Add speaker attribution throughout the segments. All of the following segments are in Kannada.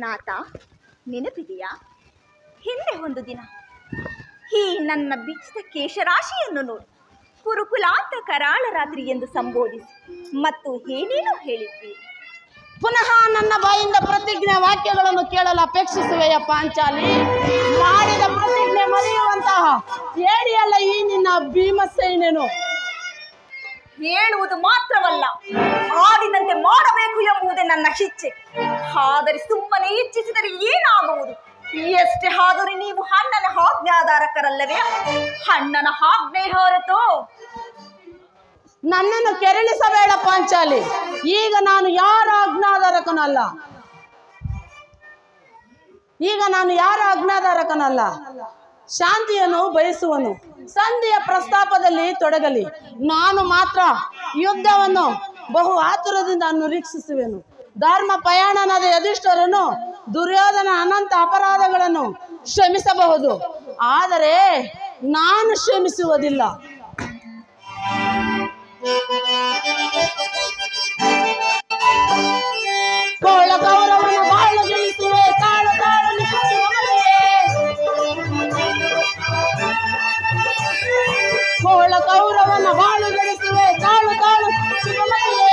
Speaker 1: ನಾಥ, ನೆನಪಿದೆಯಾ? ಹಿಂದೆ ಒಂದು ದಿನ ಈ ನನ್ನ ಬಿಚ್ಚಿದ ಕೇಶರಾಶಿಯನ್ನು ನೋಡಿ ಕುರುಕುಲಾಂತ ಕರಾಳ ರಾತ್ರಿ ಎಂದು ಸಂಬೋಧಿಸಿ ಮತ್ತು ಏನೇನೋ ಹೇಳಿದ್ದೀರಿ.
Speaker 2: ಪುನಃ ನನ್ನ ಬಾಯಿಂದ ಪ್ರತಿಜ್ಞೆ ವಾಕ್ಯಗಳನ್ನು ಕೇಳಲು ಅಪೇಕ್ಷಿಸುವೆಯ ಪಾಂಚಾಲಿ? ಮಾಡಿದ ಪ್ರತಿಜ್ಞೆ ಮರೆಯುವಂತಹ ಹೇಳಿಯಲ್ಲ ಈ ನಿನ್ನ ಭೀಮಸೇನನು.
Speaker 1: ಹೇಳುವುದು ಮಾತ್ರವಲ್ಲ, ಹಾಡಿದಂತೆ ಮಾಡಬೇಕು ಎಂಬುದೇ ನನ್ನ ಇಚ್ಛೆ. ಆದರೆ ಸುಮ್ಮನೆ ಇಚ್ಛಿಸಿದರೆ ಏನಾಗುವುದು? ಎಷ್ಟೇ ಆದರೂ ನೀವು ಅಣ್ಣನ ಆಜ್ಞಾಧಾರಕರಲ್ಲವೇ? ಅಣ್ಣನ ಆಜ್ಞೆ ಹೊರತು
Speaker 2: ನನ್ನನ್ನು ಕೆರಳಿಸಬೇಡ ಪಾಂಚಾಲಿ. ಈಗ ನಾನು ಯಾರ ಆಜ್ಞಾಧಾರಕನಲ್ಲ. ಶಾಂತಿಯನ್ನು ಬಯಸುವನು. ಸಂಧಿಯ ಪ್ರಸ್ತಾಪದಲ್ಲಿ ತೊಡಗಲಿ. ನಾನು ಮಾತ್ರ ಯುದ್ಧವನ್ನು ಬಹು ಆತುರದಿಂದ ನಿರೀಕ್ಷಿಸುವೆನು. ಧರ್ಮ ಪಯಣನಾದ ಯುಧಿಷ್ಠಿರನು ದುರ್ಯೋಧನ ಅನಂತ ಅಪರಾಧಗಳನ್ನು ಕ್ಷಮಿಸಬಹುದು, ಆದರೆ ನಾನು ಕ್ಷಮಿಸುವುದಿಲ್ಲ. ಕೋಳ ಗೌರವನ ಬಾಳು ಗೆಲ್ಲಿಸುವೆ, ತಾಳು ತಾಳು ಕೋಳ ಗೌರವನ ಬಾಳು ಗೆಲ್ಲಿಸುವೆ, ತಾಳು ತಾಳು ಶಿವಮತಿಯೇ.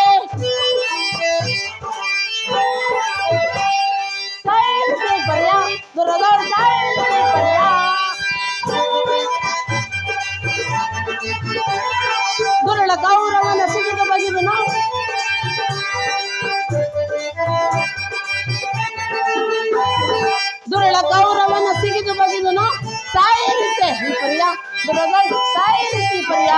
Speaker 2: ದುರುಳ ಗೌರವನ ಸಿಗಿದು ಬಗೆದು ನಾವು ಸಾಯಿರಿಸೆ ಪ್ರಿಯ ದುರಗಳು ಸಾಯಿರಿಸಿ ಪ್ರಿಯ.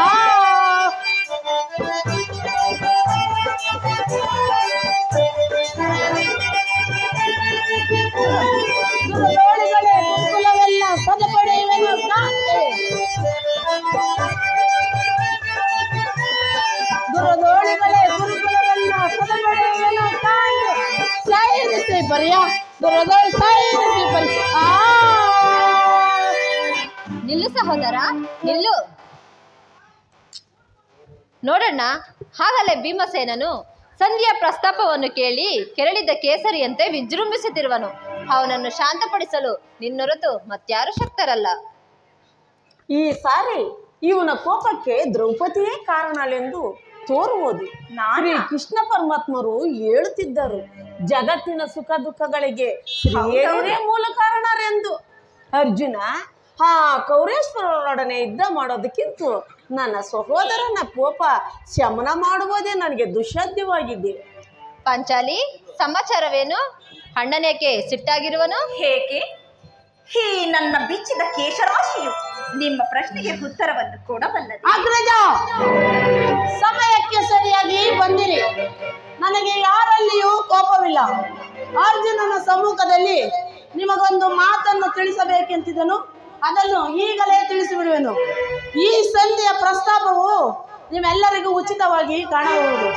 Speaker 2: ದುರದೋಳಿಗಳೇ ಕುಲವೆಲ್ಲ ಸದಪಡೆಯುವೆನು ಕಾಂತೆ. ದುರದೋಳಿಗಳೇ ಗುರುಕುಲವೆಲ್ಲ ಸದಪಡೆಯುವೆನು ಕಾಂತೆ. ಸಾಯಿರಿಸಿ ಪ್ರಿಯ ದುರದೋಳು ಸಾಯಿರಿಸಿ ಪ್ರಿಯ.
Speaker 3: ನಿಲ್ಲು ಸಹೋದರ, ನಿಲ್ಲು. ನೋಡಣ್ಣ, ಹಾಗಲೇ ಭೀಮಸೇನನು ಸಂಧಿಯ ಪ್ರಸ್ತಾಪವನ್ನು ಕೇಳಿ ಕೆರಳಿದ ಕೇಸರಿಯಂತೆ ವಿಜೃಂಭಿಸುತ್ತಿರುವನು. ಅವನನ್ನು ಶಾಂತಪಡಿಸಲು ನಿನ್ನೊರತು ಮತ್ಯಾರು ಶಕ್ತರಲ್ಲ.
Speaker 2: ಈ ಸಾರಿ ಇವನ ಕೋಪಕ್ಕೆ ದ್ರೌಪದಿಯೇ ಕಾರಣಳೆಂದು ತೋರುವುದು. ಶ್ರೀ ಕೃಷ್ಣ ಪರಮಾತ್ಮರು ಹೇಳುತ್ತಿದ್ದರು, ಜಗತ್ತಿನ ಸುಖ ದುಃಖಗಳಿಗೆ ಶ್ರೀಯರೇ ಮೂಲ ಕಾರಣರೆಂದು. ಅರ್ಜುನ ಆ ಕೌರೇಶ್ವರರೊಡನೆ ಯುದ್ಧ ಮಾಡೋದಕ್ಕಿಂತ ನನ್ನ ಸಹೋದರನ ಕೋಪ ಶಮನ ಮಾಡುವುದೇ ನನಗೆ ದುಸ್ಸಾಧ್ಯವಾಗಿದೆ.
Speaker 3: ಪಾಂಚಾಲಿ, ಸಮಾಚಾರವೇನು? ಅಣ್ಣನೇಕೆ ಸಿಟ್ಟಾಗಿರುವನು?
Speaker 1: ಹೇಗೆ? ಈ ನನ್ನ ಬಿಚ್ಚಿದ ಕೇಶರಾಶಿಯು ನಿಮ್ಮ ಪ್ರಶ್ನೆಗೆ ಉತ್ತರವನ್ನು ಕೊಡಬಲ್ಲದು.
Speaker 2: ಅಗ್ರಜ, ಸಮಯಕ್ಕೆ ಸರಿಯಾಗಿ ಬಂದಿರಿ. ನನಗೆ ಯಾರಲ್ಲಿಯೂ ಕೋಪವಿಲ್ಲ. ಅರ್ಜುನನ ಸಮ್ಮುಖದಲ್ಲಿ ನಿಮಗೊಂದು ಮಾತನ್ನು ತಿಳಿಸಬೇಕೆಂತಿದ್ದನು, ಅದನ್ನು ಈಗಲೇ ತಿಳಿಸಿಬಿಡುವೆನು. ಈ ಸಂಧಿಯ ಪ್ರಸ್ತಾಪವು ನಿಮ್ಮೆಲ್ಲರಿಗೂ ಉಚಿತವಾಗಿ ಕಾಣಬಹುದು.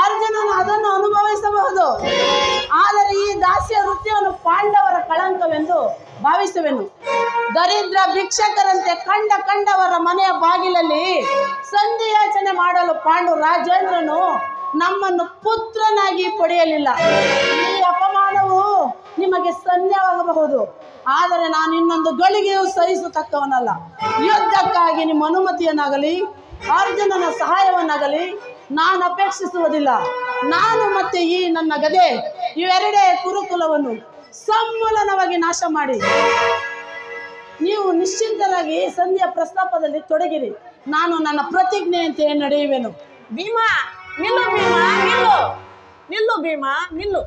Speaker 2: ಅರ್ಜುನನು ಅದನ್ನು ಅನುಭವಿಸಬಹುದು, ಆದರೆ ಈ ದಾಸ್ಯ ವೃತ್ತಿಯನ್ನು ಪಾಂಡವರ ಕಳಂಕವೆಂದು ಭಾವಿಸುವೆನು. ದರಿದ್ರ ಭಿಕ್ಷಕರಂತೆ ಕಂಡವರ ಮನೆಯ ಬಾಗಿಲಲ್ಲಿ ಸಂಧಿ ಯಾಚನೆ ಮಾಡಲು ಪಾಂಡು ರಾಜೇಂದ್ರನು ನಮ್ಮನ್ನು ಪುತ್ರನಾಗಿ ಪಡೆಯಲಿಲ್ಲ. ಈ ಅಪಮಾನವು ನಿಮಗೆ ಸನ್ಯವಾಗಬಹುದು, ಆದರೆ ನಾನು ಇನ್ನೊಂದು ಗಳಿಗೆಯೂ ಸಹಿಸತಕ್ಕವನಲ್ಲ. ಯುದ್ಧಕ್ಕಾಗಿ ನಿಮ್ಮ ಅನುಮತಿಯನ್ನಾಗಲಿ ಅರ್ಜುನನ ಸಹಾಯವನ್ನಾಗಲಿ ನಾನು ಅಪೇಕ್ಷಿಸುವುದಿಲ್ಲ. ನಾನು ಮತ್ತೆ ಈ ನನ್ನ ಗದೆ ಇವೆರಡೇ ಕುರುಕುಲವನ್ನು ಸಮೂಲನವಾಗಿ ನಾಶ ಮಾಡಿ ನೀವು ನಿಶ್ಚಿಂತರಾಗಿ ಸಂಧಿಯ ಪ್ರಸ್ತಾಪದಲ್ಲಿ ತೊಡಗಿರಿ. ನಾನು ನನ್ನ ಪ್ರತಿಜ್ಞೆಯಂತೆ ನಡೆಯುವೆನು.
Speaker 4: ಭೀಮಾ ನಿಲ್ಲು, ಭೀಮಾ ನಿಲ್ಲು, ನಿಲ್ಲು ಭೀಮಾ ನಿಲ್ಲು.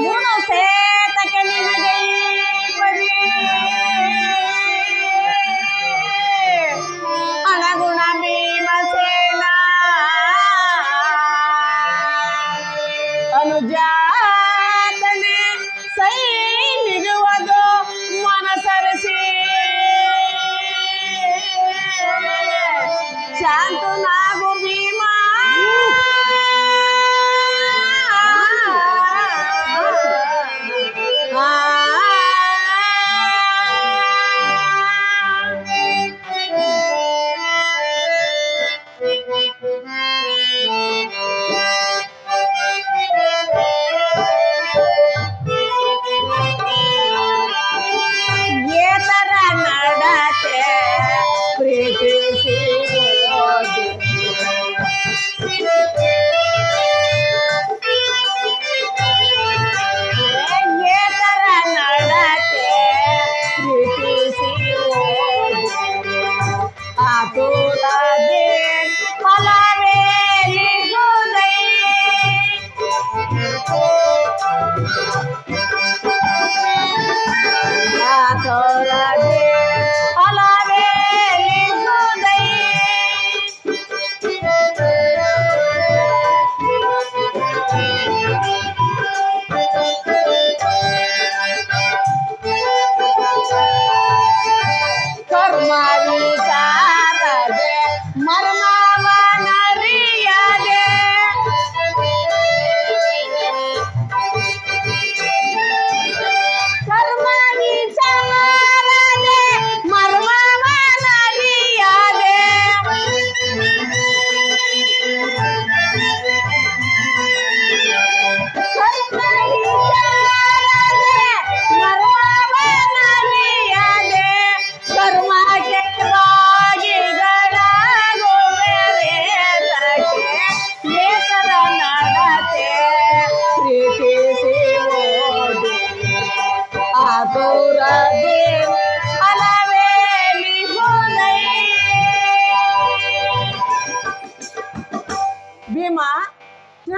Speaker 4: ಮೂನು ಸೇತಕ್ಕೆ ನಿನಗೆ ಪಡಿ ಅನಗುಣ ಭೀಮಸೇನ ಅನುಜಾತನೆ ಸೈ ನಿಜವದು ಮನಸರಿಸಿ ಶಾಂತು ನಾಗು ಭೀಮಾ.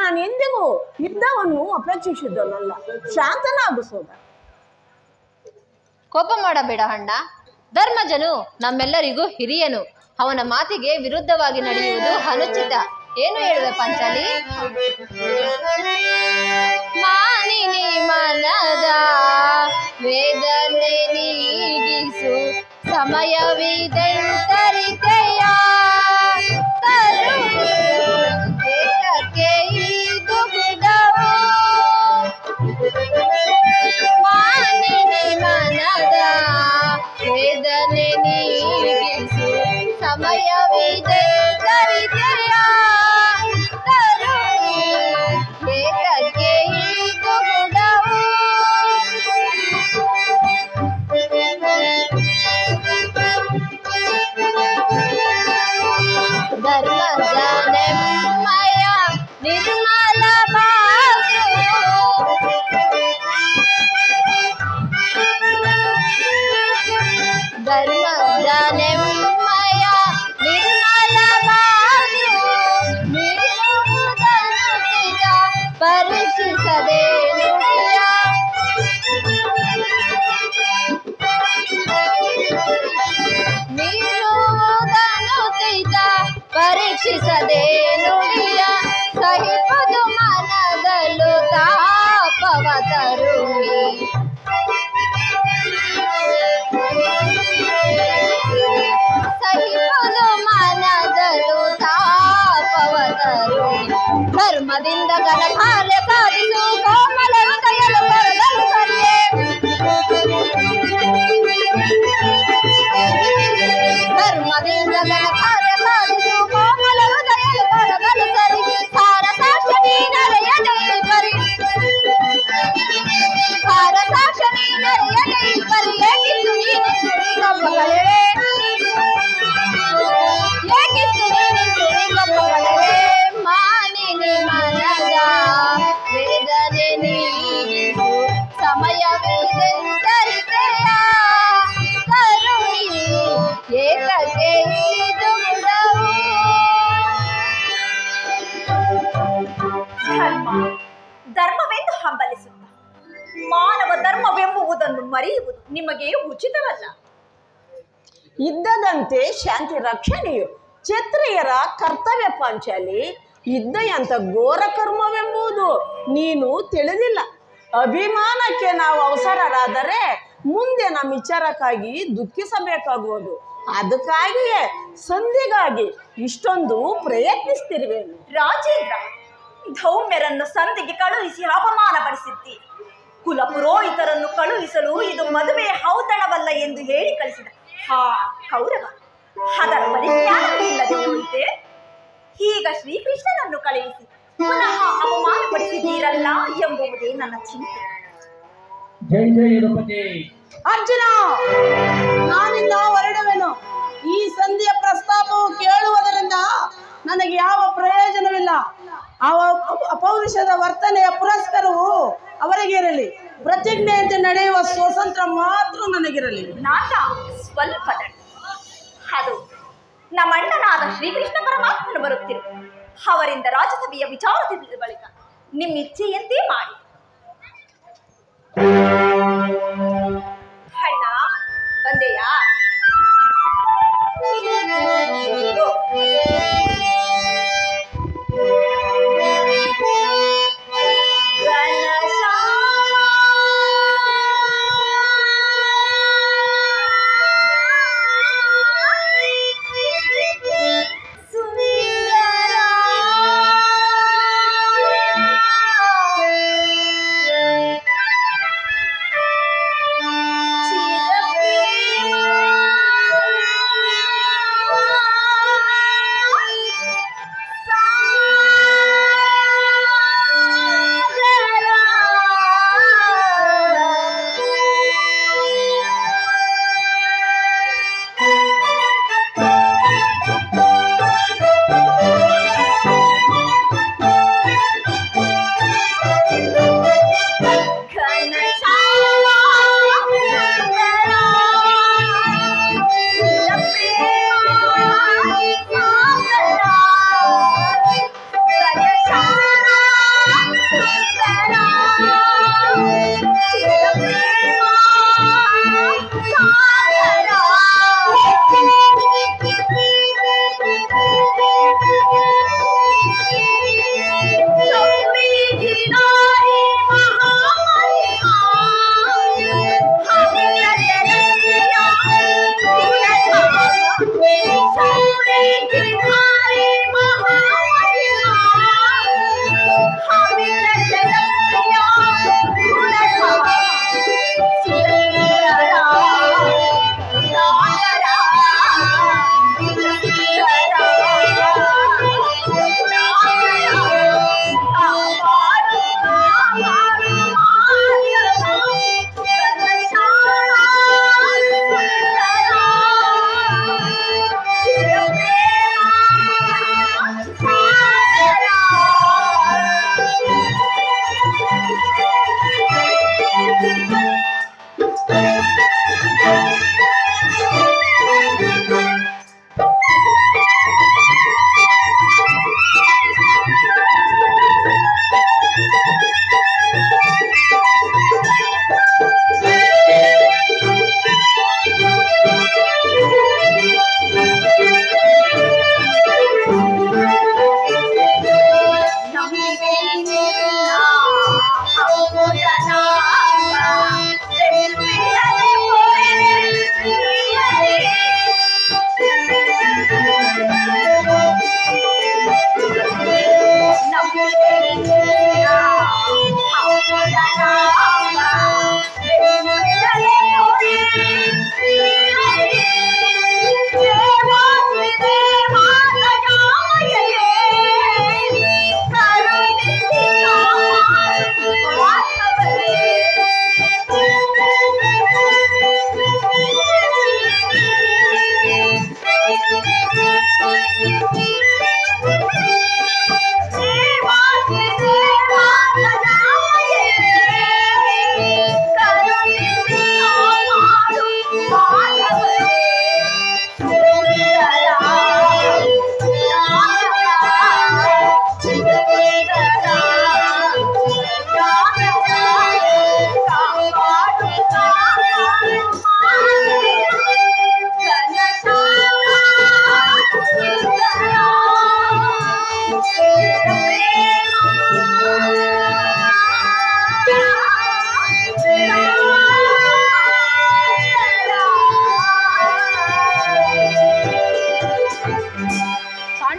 Speaker 4: ನಾನು ಎಂದಿಗೂ ಯುದ್ಧವನ್ನು ಅಪೇಕ್ಷಿಸಿದನಲ್ಲ. ಶಾಂತನಾಗು ಸೋದರ.
Speaker 3: ಕೋಪ ಮಾಡಬೇಡ ಅಣ್ಣ. ಧರ್ಮಜನು ನಮ್ಮೆಲ್ಲರಿಗೂ ಹಿರಿಯನು. ಅವನ ಮಾತಿಗೆ ವಿರುದ್ಧವಾಗಿ ನಡೆಯುವುದು ಅನುಚಿತ. ಏನು ಹೇಳುವೆ ಪಾಂಚಾಲಿ? ಮಾನಿನಿ ಮನದ ವೇದನೆ ನೀಗಿಸು, ಸಮಯವಿದೆಂತರಿತೆಯ ತರುಣಿ ಏಕಕ್ಕೆ ಇದು ಗುಡವು. ಮಾನಿನಿ ಮನದ ವೇದನೆ ನೀಗಿಸು, ಸಮಯವಿದೆಂತರಿತೆಯ ತರುಣಿ ಏಕಕ್ಕೆ ಇದು ಗುಡವು. ಧರ್ಮಜನೆಮ್ಮಯ ನಿರ್ಮಲ ಬಾಳು, ಧರ್ಮಜನೆಮ್ಮಯ ನಿರ್ಮಲ ಬಾಳು, ಮೀರುವುದನ್ನು ಚಿತ್ತ ಪರೀಕ್ಷಿಸದೆ ನುಡಿಯ. ಮೀರುವುದನ್ನು ಚಿತ್ತ ಪರೀಕ್ಷಿಸದೆ ನುಡಿಯ, ಸಹಿಪದು ಮನದಲ್ಲೂ ತಾಪವ ತರುಣಿ. ಸಹಿಪದು ಮನದಲ್ಲೂ ತಾಪವ ತರುಣಿ. ಧರ್ಮದಿಂದ ಘನ ಕಾರ್ಯ ಸಾಧಿಸು, ಕೋಮಲ ಹೃದಯಲು ಬರದಲು ಸರಿಯೇ. ಧರ್ಮದಿಂದ ಘನ ಕಾರ್ಯ ಸಾಧಿಸು, ಕೋಮಲ ಹೃದಯಲು ಬರದಲು ಸರಿ. ಸಾರ ಸಾಕ್ಷ್ಯ ನೀನರೆಯದೆ ಬರಿ, ಸಾರ ಸಾಕ್ಷ್ಯ ನೀನರೆಯದೆ ಬರಿ. ಏಕಿತ್ತು ನೀನಿತ್ತು ನಿಗಮಗಳೇ, ಏಕಿತ್ತು ನೀನಿತ್ತು ನಿಗಮಗಳೇ. ಮಾನಿನಿ ಮನದ ವೇದನೆ ನೀಗಿಸು, ಸಮಯವಿದೆಂತರಿತೆಯ ತರುಣಿ ಏಕಕ್ಕೆ ಇದು ಗುಡವು.
Speaker 1: ಧರ್ಮ ಧರ್ಮವೆಂದು ಹಂಬಲಿಸುತ್ತ ಮಾನವ ಧರ್ಮವೆಂಬುವುದನ್ನು ಮರೆಯುವುದು ನಿಮಗೆ ಉಚಿತವಲ್ಲ.
Speaker 4: ಇದ್ದದಂತೆ ಶಾಂತಿ ರಕ್ಷಣೆಯು ಕ್ಷತ್ರಿಯರ ಕರ್ತವ್ಯ ಪಾಂಚಾಲಿ. ಯುದ್ಧಯಂತ ಘೋರ ಕರ್ಮವೆಂಬುದು ನೀನು ತಿಳಿದಿಲ್ಲ. ಅಭಿಮಾನಕ್ಕೆ ನಾವು ಅವಸರರಾದರೆ ಮುಂದೆ ನಮ್ಮ ವಿಚಾರಕ್ಕಾಗಿ ದುಃಖಿಸಬೇಕಾಗುವುದು. ಅದಕ್ಕಾಗಿಯೇ ಸಂಧಿಗಾಗಿ ಇಷ್ಟೊಂದು ಪ್ರಯತ್ನಿಸ್ತಿರುವೆನು.
Speaker 1: ರಾಜೇಂದ್ರ, ಧೌಮ್ಯರನ್ನು ಸಂಧಿಗೆ ಕಳುಹಿಸಿ ಅಪಮಾನಪಡಿಸಿದ್ದಿ. ಕುಲ ಪುರೋಹಿತರನ್ನು ಕಳುಹಿಸಲು ಇದು ಮದುವೆಯ ಔತಣವಲ್ಲ ಎಂದು ಹೇಳಿ ಕಳಿಸಿದ ಕೌರವ ಅದರ ಪರಿಜ್ಞಾನವೇ ಇಲ್ಲದೆ ಹೋಯಿತೆ. ಈಗ ಶ್ರೀಕೃಷ್ಣನನ್ನು ಕಳುಹಿಸಿ ಪುನಃ ಅಪಮಾನಪಡಿಸಿದ್ದೀರಲ್ಲ ಎಂಬುವುದೇ ನನ್ನ ಚಿಂತೆ.
Speaker 2: ಅರ್ಜುನ, ನಾನಿಂದ ಹೊರಡುವೆನು. ಈ ಸಂಧಿಯ ಪ್ರಸ್ತಾಪವು ಕೇಳುವುದರಿಂದ ನನಗೆ ಯಾವ ಪ್ರಯೋಜನವಿಲ್ಲ. ಅಪೌರುಷದ ವರ್ತನೆಯ ಪುರಸ್ಕಾರವು ಅವರಿಗಿರಲಿ. ಪ್ರತಿಜ್ಞೆಯಂತೆ ನಡೆಯುವ ಸ್ವಾತಂತ್ರ್ಯ ಮಾತ್ರ ನನಗಿರಲಿ.
Speaker 1: ನಾಟ ಸ್ವಲ್ಪ ಅದು ನಮ್ಮಣ್ಣನಾದ ಶ್ರೀಕೃಷ್ಣ ಪರಮಾತ್ಮನು ಬರುತ್ತಿರು. ಅವರಿಂದ ರಾಜಸಭೆಯ ವಿಚಾರ ತಿಳಿದ ಬಳಿಕ ನಿಮ್ಮ ಇಚ್ಛೆಯಂತೆ ಮಾಡಿ. ಅಣ್ಣ ಬಂದೆಯಾ?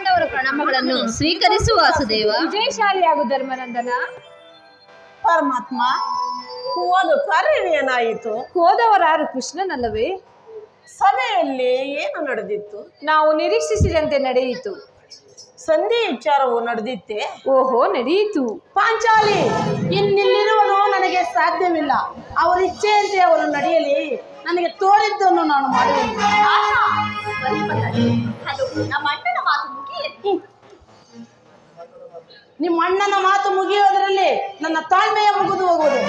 Speaker 3: ಪಾಂಡವರ ಪ್ರಣಾಮಗಳನ್ನು ಸ್ವೀಕರಿಸುವ ವಾಸುದೇವ.
Speaker 2: ವಿಜಯಶಾಲಿಯಾಗು ಧರ್ಮನಂದನ.
Speaker 4: ಪರಮಾತ್ಮ, ಹೋದ ಕಾರ್ಯವೇನಾಯಿತು?
Speaker 2: ಹೋದವರಾರು ಕೃಷ್ಣನಲ್ಲವೇ?
Speaker 4: ಸಭೆಯಲ್ಲಿ ಏನು ನಡೆದಿತ್ತು?
Speaker 2: ನಾವು ನಿರೀಕ್ಷಿಸಿದಂತೆ ನಡೆಯಿತು.
Speaker 4: ಸಂಧಿ ವಿಚಾರವು ನಡೆದಿತ್ತೆ?
Speaker 2: ಓಹೋ, ನಡೆಯಿತು.
Speaker 4: ಪಾಂಚಾಲಿ, ಇನ್ನಿಲ್ಲಿರುವುದು ನನಗೆ ಸಾಧ್ಯವಿಲ್ಲ. ಅವರ ಇಚ್ಛೆಯಂತೆ ಅವರು ನಡೆಯಲಿ. ನನಗೆ ತೋರಿದ್ದನ್ನು ನಾನು ಮಾಡುವೆನು.
Speaker 1: ಅದು ನಮ್ಮ ಅಣ್ಣನ ಮಾತು ಮುಗಿಯಿತು.
Speaker 4: ನಿಮ್ಮ ಅಣ್ಣನ ಮಾತು ಮುಗಿಯೋದರಲ್ಲಿ ನನ್ನ ತಾಳ್ಮೆಯ ಮುಗಿದು ಹೋಗುವುದು.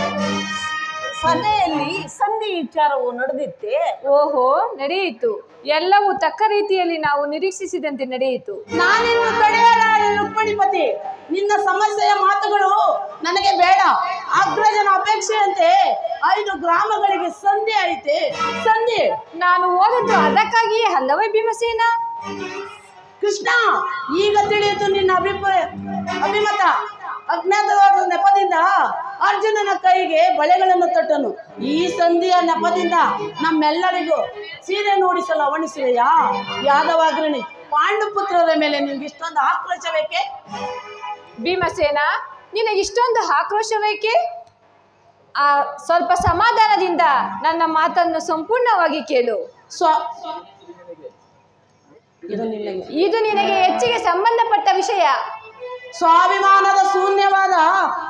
Speaker 4: ಸಭೆಯಲ್ಲಿ ಸಂಧಿ ವಿಚಾರವು ನಡೆದಿತ್ತೆ?
Speaker 2: ಓಹೋ, ನಡೆಯಿತು. ಎಲ್ಲವೂ ತಕ್ಕ ರೀತಿಯಲ್ಲಿ ನಾವು ನಿರೀಕ್ಷಿಸಿದಂತೆ ನಡೆಯಿತು.
Speaker 4: ನಾನಿನ್ನು ತಡೆಯಲಾರೆ ರುಕ್ಮಿಣಿಪತಿ. ನಿನ್ನ ಸಮಸ್ಯೆಯ ಮಾತುಗಳು ನನಗೆ ಬೇಡ. ಅಗ್ರಜನ ಅಪೇಕ್ಷೆಯಂತೆ 5 ಗ್ರಾಮಗಳಿಗೆ ಸಂಧಿ ಐತೆ. ಸಂಧಿ
Speaker 2: ನಾನು ಓದದ್ದು ಅದಕ್ಕಾಗಿಯೇ ಅಲ್ಲವೇ ಭೀಮಸೇನ?
Speaker 4: ಕೃಷ್ಣ, ಈಗ ತಿಳಿಯಿತು ನಿನ್ನ ಅಭಿಮತ. ಅಜ್ಞಾತವಾದ ನೆಪದಿಂದ ಅರ್ಜುನನ ಕೈಗೆ ಬಳೆಗಳನ್ನು ತೊಟ್ಟನು. ಈ ಸಂಧಿಯ ನೆಪದಿಂದ ನಮ್ಮೆಲ್ಲರಿಗೂ ಸೀರೆ ನೋಡಿಸಲು ಅವಣಿಸುವೆಯಾ? ಯಾದವಾಗ್ರಣಿ ಪಾಂಡುಪುತ್ರರ ಮೇಲೆ ನಿಮ್ಗೆ ಇಷ್ಟೊಂದು ಆಕ್ರೋಶ ಬೇಕೆ?
Speaker 2: ಭೀಮಸೇನ, ನಿನಗಿಷ್ಟೊಂದು ಆಕ್ರೋಶ ಬೇಕೆ? ಸ್ವಲ್ಪ ಸಮಾಧಾನದಿಂದ ನನ್ನ ಮಾತನ್ನು ಸಂಪೂರ್ಣವಾಗಿ ಕೇಳು. ಇದು ನಿನಗೆ ಹೆಚ್ಚಿಗೆ ಸಂಬಂಧಪಟ್ಟ ವಿಷಯ.
Speaker 4: ಸ್ವಾಭಿಮಾನದ ಶೂನ್ಯವಾದ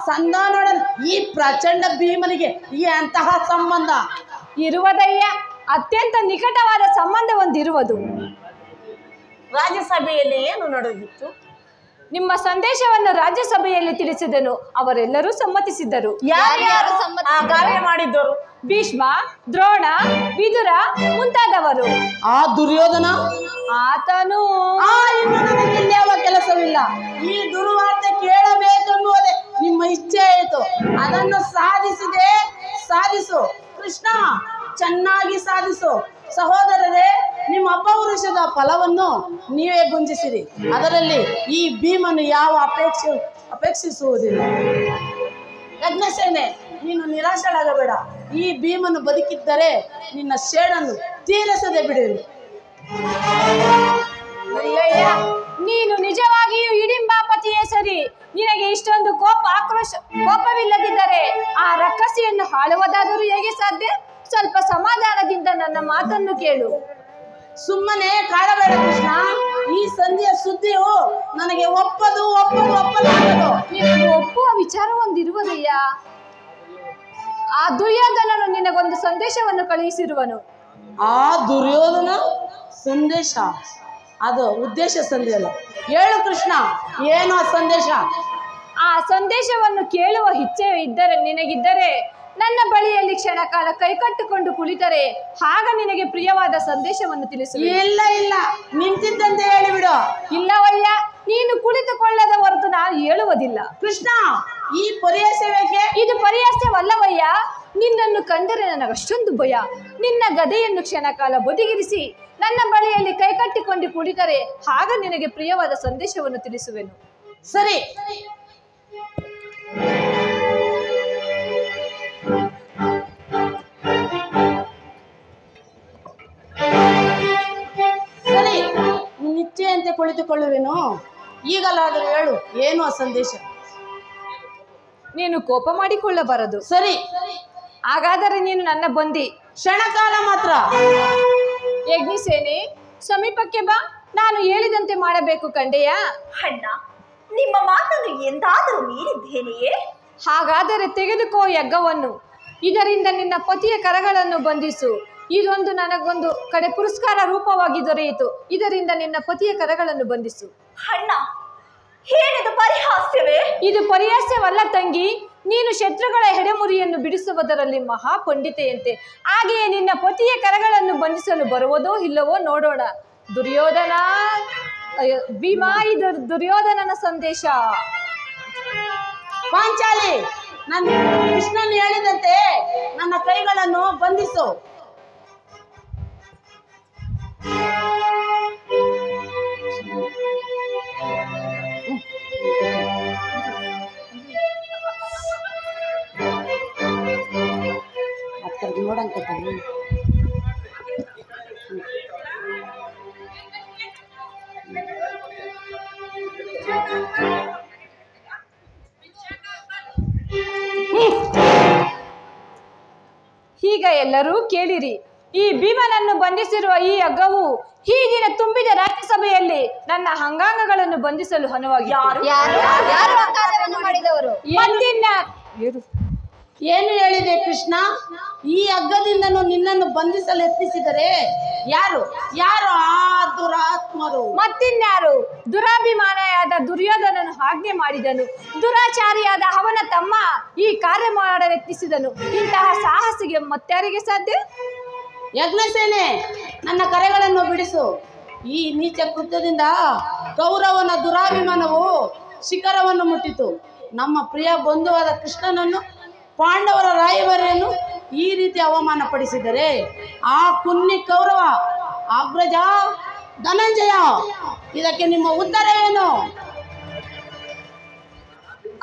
Speaker 4: ಸಂಧಾನೊಡನೆ ಈ ಪ್ರಚಂಡ ಭೀಮನಿಗೆ ಎಂತಹ ಸಂಬಂಧ
Speaker 2: ಇರುವುದಯ್ಯ? ಅತ್ಯಂತ ನಿಕಟವಾದ ಸಂಬಂಧ ಒಂದಿರುವುದು.
Speaker 4: ರಾಜ್ಯಸಭೆಯಲ್ಲಿ ಏನು ನಡೆದಿತ್ತು?
Speaker 2: ನಿಮ್ಮ ಸಂದೇಶವನ್ನು ರಾಜ್ಯಸಭೆಯಲ್ಲಿ ತಿಳಿಸಿದನು. ಅವರೆಲ್ಲರೂ ಸಮ್ಮತಿಸಿದ್ದರು.
Speaker 4: ಯಾರ್ಯಾರು ಕಾರ್ಯ ಮಾಡಿದ್ದರು?
Speaker 2: ಭೀಷ್ಮ, ದ್ರೋಣ, ವಿದುರ ಮುಂತಾದವರು.
Speaker 4: ಆ ದುರ್ಯೋಧನ
Speaker 2: ಆತನು
Speaker 4: ಇನ್ನು ನನಗೆ ಇಲ್ಲೇವ ಕೆಲಸವಿಲ್ಲ. ಈ ದುರ್ವಾರ್ತೆ ಕೇಳಬೇಕೆನ್ನುವುದೇ ನಿಮ್ಮ ಇಚ್ಛೆ ಆಯಿತು. ಅದನ್ನು ಸಾಧಿಸು ಕೃಷ್ಣ, ಚೆನ್ನಾಗಿ ಸಾಧಿಸು. ಸಹೋದರರೇ, ನಿಮ್ಮ ಅಪೌರುಷದ ಫಲವನ್ನು ನೀವೇ ಗುಂಜಿಸಿರಿ. ಅದರಲ್ಲಿ ಈ ಭೀಮನು ಯಾವ ಅಪೇಕ್ಷಿಸುವುದಿಲ್ಲ. ಯಜ್ಞಸೇನೆ, ನೀನು ನಿರಾಶರಾಗಬೇಡ. ಈ ಭೀಮನು ಬದುಕಿದ್ದರೆ ನಿನ್ನ ಸೇಡನ್ನು ತೀರಿಸದೆ ಬಿಡುವೆ.
Speaker 2: ಅಯ್ಯಯ್ಯ, ನೀನು ನಿಜವಾಗಿಯೂ ಹಿಡಿಂಬಾಪತಿಯೇ ಸರಿ. ನಿನಗೆ ಇಷ್ಟೊಂದು ಕೋಪವಿಲ್ಲದಿದ್ದರೆ ಆ ರಕ್ಕಸಿಯನ್ನು ಆಳುವುದಾದರೂ ಹೇಗೆ ಸಾಧ್ಯ? ಸ್ವಲ್ಪ ಸಮಾಧಾನದಿಂದ ನನ್ನ ಮಾತನ್ನು ಕೇಳು.
Speaker 4: ಸುಮ್ಮನೆ ಕಾಡಬೇಡ ಕೃಷ್ಣ. ಈ ಸಂಧಿಯ ಸುದ್ದಿಯು ನನಗೆ ಒಪ್ಪಲಾಗದು.
Speaker 2: ನಿನಗೆ ಒಪ್ಪುವ ವಿಚಾರ ಒಂದಿರುವುದಯ್ಯ. ಆ ದುರ್ಯೋಧನನು ನಿನಗೊಂದು ಸಂದೇಶವನ್ನು ಕಳುಹಿಸಿರುವನು.
Speaker 4: ಆ ದುರ್ಯೋಧನ ಸಂದೇಶ? ಅದು ಉದ್ದೇಶ ಸಂದೇಶ ಅಲ್ಲ. ಹೇಳು ಕೃಷ್ಣ, ಏನು ಆ ಸಂದೇಶ?
Speaker 2: ಆ ಸಂದೇಶವನ್ನು ಕೇಳುವ ಇಚ್ಛೆ ನಿನಗಿದ್ದರೆ ನನ್ನ ಬಳಿಯಲ್ಲಿ ಕ್ಷಣಕಾಲ ಕೈಕಟ್ಟಿಕೊಂಡು ಕುಳಿತರೆ ಆಗ ನಿನಗೆ ಪ್ರಿಯವಾದ ಸಂದೇಶವನ್ನು ತಿಳಿಸುವೆ.
Speaker 4: ಇಲ್ಲ, ನಿಂತಿದ್ದಂತೆ ಹೇಳಿಬಿಡು.
Speaker 2: ಇಲ್ಲವಯ್ಯ, ನೀನು ಕುಳಿತುಕೊಳ್ಳದ ಹೊರತು ನಾನು ಹೇಳುವುದಿಲ್ಲ.
Speaker 4: ಕೃಷ್ಣ, ಈ ಪರಿಹಾಸ್ಯವೇಕೆ?
Speaker 2: ಇದು ಪರಿಹಾಸ್ಯವಲ್ಲವಯ್ಯ. ನಿನ್ನನ್ನು ಕಂಡರೆ ನನಗಷ್ಟೊಂದು ಭಯ. ನಿನ್ನ ಗದೆಯನ್ನು ಕ್ಷಣಕಾಲ ಬದಿಗಿರಿಸಿ ನನ್ನ ಬಳಿಯಲ್ಲಿ ಕೈಕಟ್ಟಿಕೊಂಡು ಕುಳಿತರೆ ಆಗ ನಿನಗೆ ಪ್ರಿಯವಾದ ಸಂದೇಶವನ್ನು ತಿಳಿಸುವೆನು.
Speaker 4: ಸರಿ. ನಿಶ್ಚಯಂತೆ ಕುಳಿತುಕೊಳ್ಳುವೆನು. ಈಗಲಾದರೂ ಹೇಳು, ಏನು ಆ ಸಂದೇಶ?
Speaker 2: ನೀನು ಕೋಪ ಮಾಡಿಕೊಳ್ಳಬಾರದು.
Speaker 4: ಸರಿ,
Speaker 2: ಹಾಗಾದರೆ ನೀನು ನನ್ನ ಬಂದಿ.
Speaker 4: ಕ್ಷಣಕಾಲ ಮಾತ್ರ.
Speaker 2: ಯಜ್ಞಸೇನೆ, ಸಮೀಪಕ್ಕೆ ಬಾ. ನಾನು ಹೇಳಿದಂತೆ ಮಾಡಬೇಕು ಕಂಡೆಯ?
Speaker 1: ಅಣ್ಣ, ನಿಮ್ಮ ಮಾತನ್ನು ಎಂದಾದರೂ ಮೀರಿದ್ದೇನೆಯೇ?
Speaker 2: ಹಾಗಾದರೆ ತೆಗೆದುಕೋ ಯಜ್ಞವನ್ನು. ಇದರಿಂದ ನಿನ್ನ ಪತಿಯ ಕರಗಳನ್ನು ಬಂಧಿಸು. ಇದೊಂದು ನನಗೊಂದು ಕಡೆ ಪುರಸ್ಕಾರ ರೂಪವಾಗಿ ದೊರೆಯಿತು. ಇದರಿಂದ ನಿನ್ನ ಪತಿಯ ಕರಗಳನ್ನು ಬಂಧಿಸು.
Speaker 1: ಅಣ್ಣ, ಏನಿದು ಪರಿಹಾಸ್ಯವೇ?
Speaker 2: ಇದು ಪರಿಹಾಸ್ಯವಲ್ಲ ತಂಗಿ. ನೀನು ಶತ್ರುಗಳ ಹೆಡೆಮುರಿಯನ್ನು ಬಿಡಿಸುವುದರಲ್ಲಿ ಮಹಾಪಂಡಿತೆಯಂತೆ. ಹಾಗೆಯೇ ನಿನ್ನ ಪತಿಯ ಕರಗಳನ್ನು ಬಂಧಿಸಲು ಬರುವುದೋ ಇಲ್ಲವೋ ನೋಡೋಣ. ದುರ್ಯೋಧನ, ಭೀಮ, ಇದು ದುರ್ಯೋಧನನ ಸಂದೇಶ.
Speaker 4: ಪಾಂಚಾಲಿ, ನನ್ನ ಕೃಷ್ಣನ್ ಹೇಳಿದಂತೆ ನನ್ನ ಕೈಗಳನ್ನು ಬಂಧಿಸು. ನೋಡಂತ
Speaker 2: ಈಗ ಎಲ್ಲರೂ ಕೇಳಿರಿ. ಈ ಭೀಮನನ್ನು ಬಂಧಿಸಿರುವ ಈ ಹಗ್ಗವು ಈ ದಿನ ತುಂಬಿದ ರಾಜ್ಯಸಭೆಯಲ್ಲಿ ನನ್ನ ಅಂಗಾಂಗಗಳನ್ನು ಬಂಧಿಸಲು ಹನುವಾಗಿ
Speaker 3: ಯಾರು ಆ ಕಾರ್ಯವನ್ನು ಮಾಡಿದವರು?
Speaker 4: ಏನು ಹೇಳಿದೆ ಕೃಷ್ಣ? ಈ ಹಗ್ಗದಿಂದನು ನಿನ್ನನ್ನು ಬಂಧಿಸಲು ಯತ್ನಿಸಿದರೆ ಯಾರು ಯಾರು ಆ ದುರಾತ್ಮರು?
Speaker 2: ಮತ್ತಿನ್ಯಾರು? ದುರಾಭಿಮಾನಿಯಾದ ದುರ್ಯೋಧನನು ಆಜ್ಞೆ ಮಾಡಿದನು. ದುರಾಚಾರಿಯಾದ ಅವನ ತಮ್ಮ ಈ ಕಾರ್ಯ ಮಾಡಲು ಯತ್ನಿಸಿದನು. ಇಂತಹ ಸಾಹಸಿಗೆ ಮತ್ತಾರಿಗೆ ಸಾಧ್ಯ?
Speaker 4: ಯಜ್ಞಸೇನೆ, ನನ್ನ ಕರೆಗಳನ್ನು ಬಿಡಿಸು. ಈ ನೀಚ ಕೃತ್ಯದಿಂದ ಕೌರವನ ದುರಾಭಿಮಾನವು ಶಿಖರವನ್ನು ಮುಟ್ಟಿತು. ನಮ್ಮ ಪ್ರಿಯ ಬಂಧುವಾದ ಕೃಷ್ಣನನ್ನು, ಪಾಂಡವರ ರಾಯಭಾರಿಯನ್ನು ಈ ರೀತಿ ಅವಮಾನ ಪಡಿಸಿದರೆ ಆ ಕುನ್ನಿ ಕೌರವ ಅಗ್ರಜ ಧನಂಜಯ, ಇದಕ್ಕೆ ನಿಮ್ಮ ಉತ್ತರ ಏನು?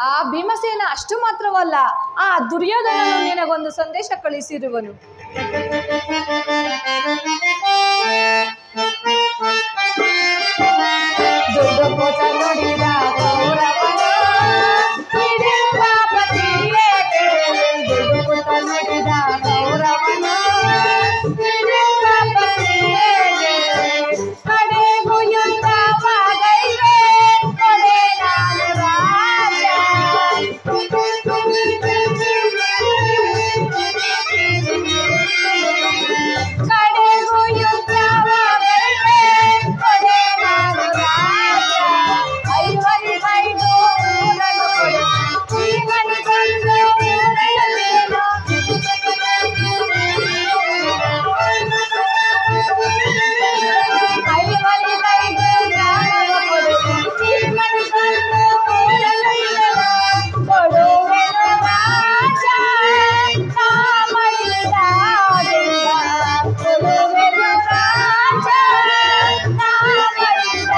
Speaker 2: ಆ ಭೀಮಸೇನ ಅಷ್ಟು ಮಾತ್ರವಲ್ಲ, ಆ ದುರ್ಯೋಧನನು ನಿನಗೊಂದು ಸಂದೇಶ ಕಳಿಸಿರುವನು. ನುಡಿದ ಕೌರವನ ಹಿಡಿಯುವ ಪತಿಯೇಕೆ? ನುಡಿದ ಕೌರವನ ಹಿಡಿಯುವ ಪತಿಯೇಕೆ? ಕಡೆಗೂ ಯುದ್ಧವಾಗೈತೆ, ಕೊಡೆ ನಾನು ರಾಜ. ಕಡೆಗೂ ಯುದ್ಧವಾಗೈತೆ, ಕೊಡೆ ನಾನು ರಾಜ. ಐವರಿಗೈದು ಊರಲು ಕೊಡು, ಜೀವನಿಗೊಂದು ಊರಲೇನು. ಐವರಿಗೈದು ಜ್ಞಾನವ ಕೊಡು, ಜೀವನಿಗೊಂದು ಊರಲೇನು. ಕೊಡುವೆನು ರಾಜ ನಾಮಳಿದಾದಿಂದ, ಕೊಡುವೆನು ರಾಜ ನಾಮಳಿದಾದಿಂದ.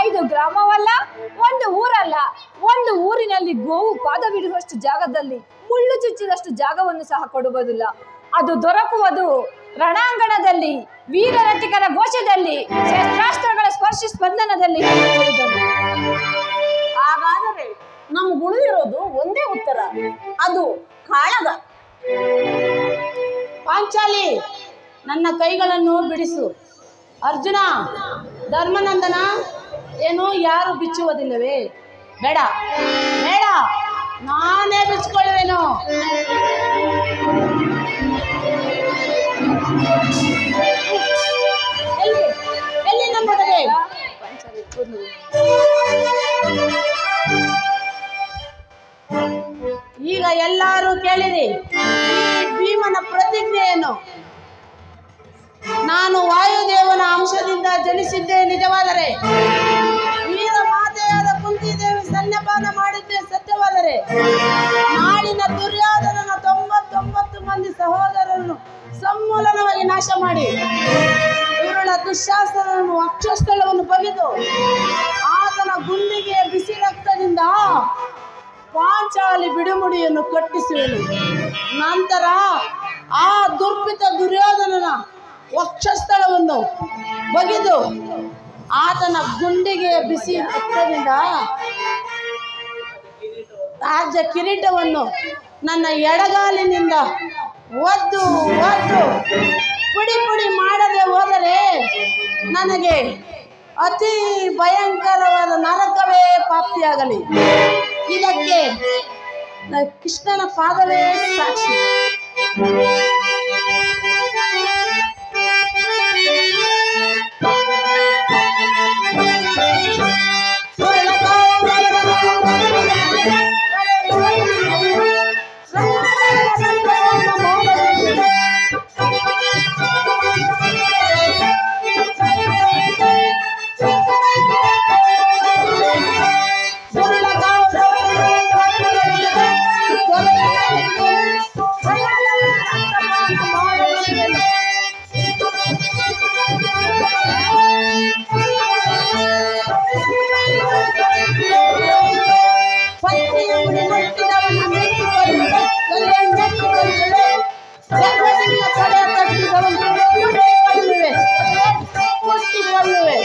Speaker 2: ಐದು ಗ್ರಾಮವಲ್ಲ, ಒಂದು ಊರಲ್ಲ, ಒಂದು ಊರಿನಲ್ಲಿ ಗೋವು ಪಾದವಿಡುವಷ್ಟು ಜಾಗದಲ್ಲಿ ಮುಳ್ಳು ಚುಚ್ಚಿದಷ್ಟು ಜಾಗವನ್ನು ಸಹ ಕೊಡುವುದಿಲ್ಲ. ಅದು ದೊರಕುವುದು ರಣಾಂಗಣದಲ್ಲಿ, ವೀರರತಿಕರ ಘೋಷದಲ್ಲಿ, ಶಸ್ತ್ರಾಸ್ತ್ರಗಳ ಸ್ಪರ್ಶ ಸ್ಪಂದನದಲ್ಲಿ.
Speaker 1: ಹಾಗಾದರೆ ನಮ್ಗುಳಿದಿರೋದು ಒಂದೇ ಉತ್ತರ, ಅದು ಕಾಳಗ.
Speaker 4: ಪಾಂಚಾಲಿ, ನನ್ನ ಕೈಗಳನ್ನು ಬಿಡಿಸು. ಅರ್ಜುನ, ಧರ್ಮನಂದನ, ಏನು ಯಾರು ಬಿಚ್ಚುವುದಿಲ್ಲವೇ? ಬೇಡ ಬೇಡ, ನಾನೇ ಬಿಚ್ಕೊಳ್ಳುವೆನು. ಎಲ್ಲಿ ಎಲ್ಲಿ ನಮ್ಮೊಡನೆ? ಈಗ ಎಲ್ಲರೂ ಕೇಳಿರಿ, ಈ ಭೀಮನ ಪ್ರತಿಜ್ಞೆ ಏನು? ನಾನು ವಾಯುದೇವನ ಅಂಶದಿಂದ ಜನಿಸಿದ್ದೆ ನಿಜವಾದರೆ, ವೀರ ಮಾತೆಯಾದ ಕುಂತಿದೇವಿ ಸ್ತನ್ಯಪಾನ ಮಾಡಿದ್ದೆ ಸತ್ಯವಾದರೆ, ನಾಳಿನ ದುರ್ಯೋಧನನ 99 ಮಂದಿ ಸಹೋದರರನ್ನು ಸಮೂಲನವಾಗಿ ನಾಶ ಮಾಡಿ, ಇವಳ ದುಶ್ಯಾಸನನ್ನು ಅಕ್ಷಸ್ಥಳವನ್ನು ಬಗೆದು ಆತನ ಗುಂಡಿಗೆ ಬಿಸಿ ರಕ್ತದಿಂದ ಪಾಂಚಾಲಿ ಬಿಡುಮುಡಿಯನ್ನು ಕಟ್ಟಿಸುವೆನು. ನಂತರ ಆ ದುರ್ಪಿತ ದುರ್ಯೋಧನನ ವಕ್ಷಸ್ಥಳವನ್ನು ಬಗೆದು ಆತನ ಗುಂಡಿಗೆ ಬಿಸಿ ರಕ್ತದಿಂದ ರಾಜ್ಯ ಕಿರೀಟವನ್ನು ನನ್ನ ಎಡಗಾಲಿನಿಂದ ಒದ್ದು ಒದ್ದು ಪುಡಿ ಪುಡಿ ಮಾಡದೆ ಹೋದರೆ ನನಗೆ ಅತಿ ಭಯಂಕರವಾದ ನರಕವೇ ಪ್ರಾಪ್ತಿಯಾಗಲಿ. ಇದಕ್ಕೆ ಕೃಷ್ಣನ ಪಾದವೇ ಸಾಕ್ಷಿ. ಬೆಂಗಳೂರಿನ ತಲೆ ತಗ್ಗಿದವಂತೆ ಮುಟ್ಟಿಕೊಳ್ಳುವೆ ಮುಟ್ಟಿಕೊಳ್ಳುವೆ.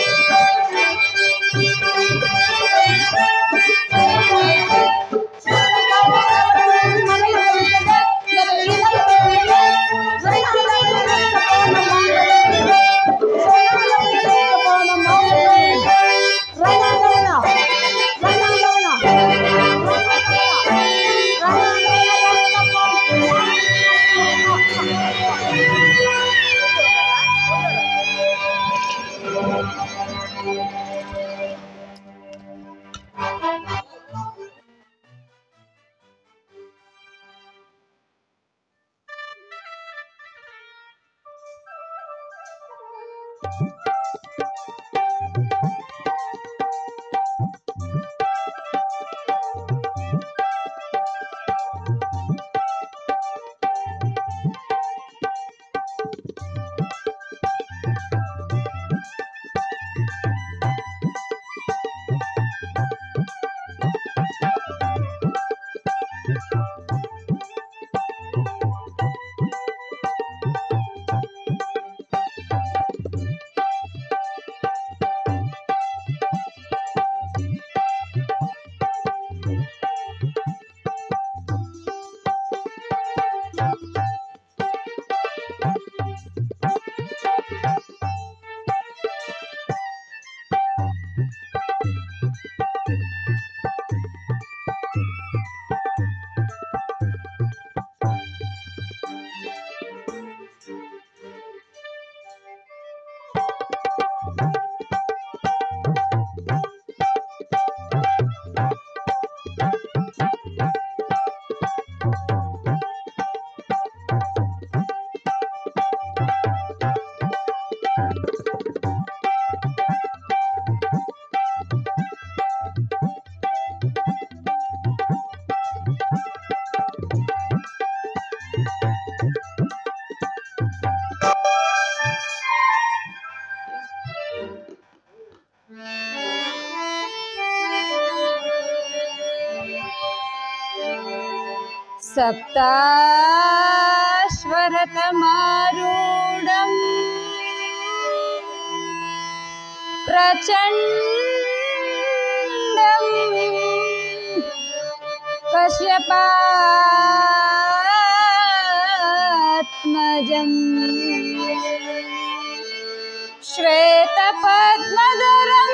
Speaker 2: सप्ताश्वरतमारूढम् प्रचण्डम् कश्यपात्मजम् श्वेतपद्मधरम्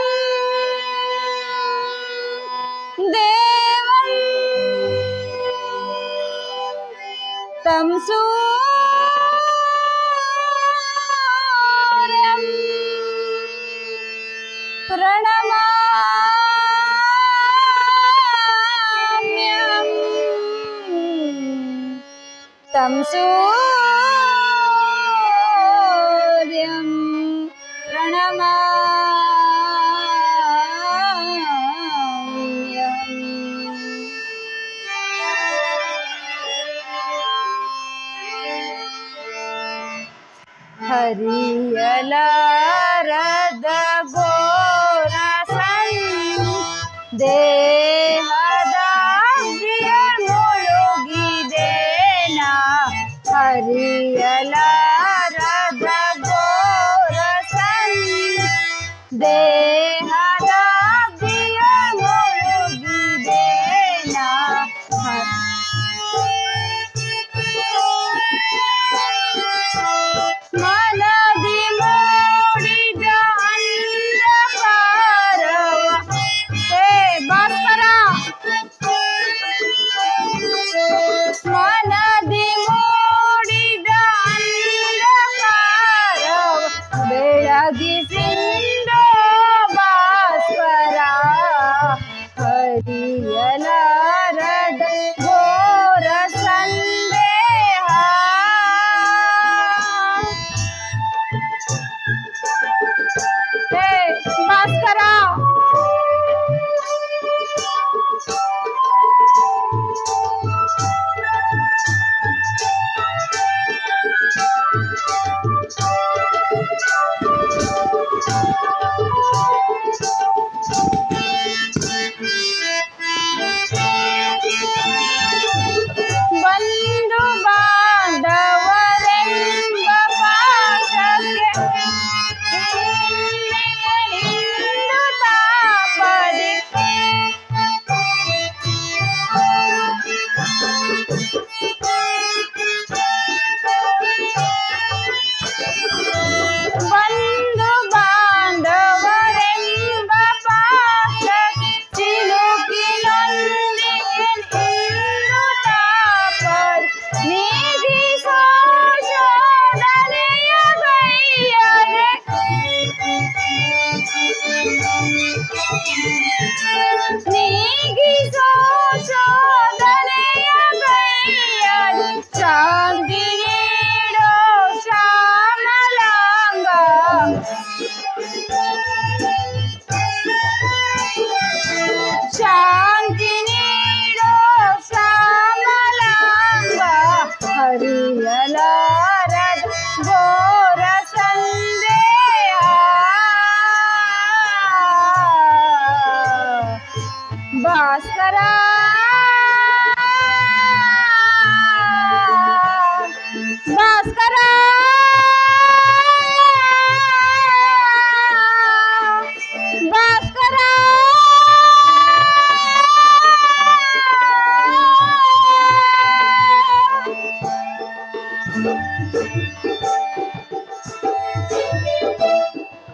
Speaker 2: देवम् तं सूर्यं प्रणमाम्यहम् तं सूर्यं ಹರಿಯಲಾರದ ಘೋರ ದೇಹದಾಗ್ನಿಯ ಮುಳುಗಿದೇನಾ ಹರಿಯಲಾರದ ಘೋರ ದೇಹದಾಗ್ನಿಯ ಮುಳುಗಿದೇನಾ ಮನದಿ ಮೂಡಿದ ಅಂಧಕಾರವ ನೀಗಿಸೋ ಶೋಧನೆಯ ಬೈಯಲು ಶಾಂತಿ ನೀಡೋ ಶ್ಯಾಮಲಾಂಗ. ಶಾಂತಿ ನೀಡೋ ಶ್ಯಾಮಲಾಂಗ. ಹರಿಯಲಾರದ ಘೋರ ಸಂದೇಹ ಭಾಸ್ಕರ ಭಾಸ್ಕರ ಭಾಸ್ಕರ.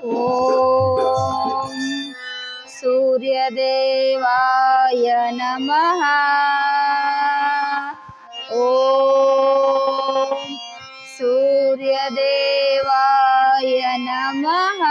Speaker 2: ಓಂ ಸೂರ್ಯದೇವಾಯ ನಮಃ. ಓಂ ಸೂರ್ಯದೇವಾಯ ನಮಃ.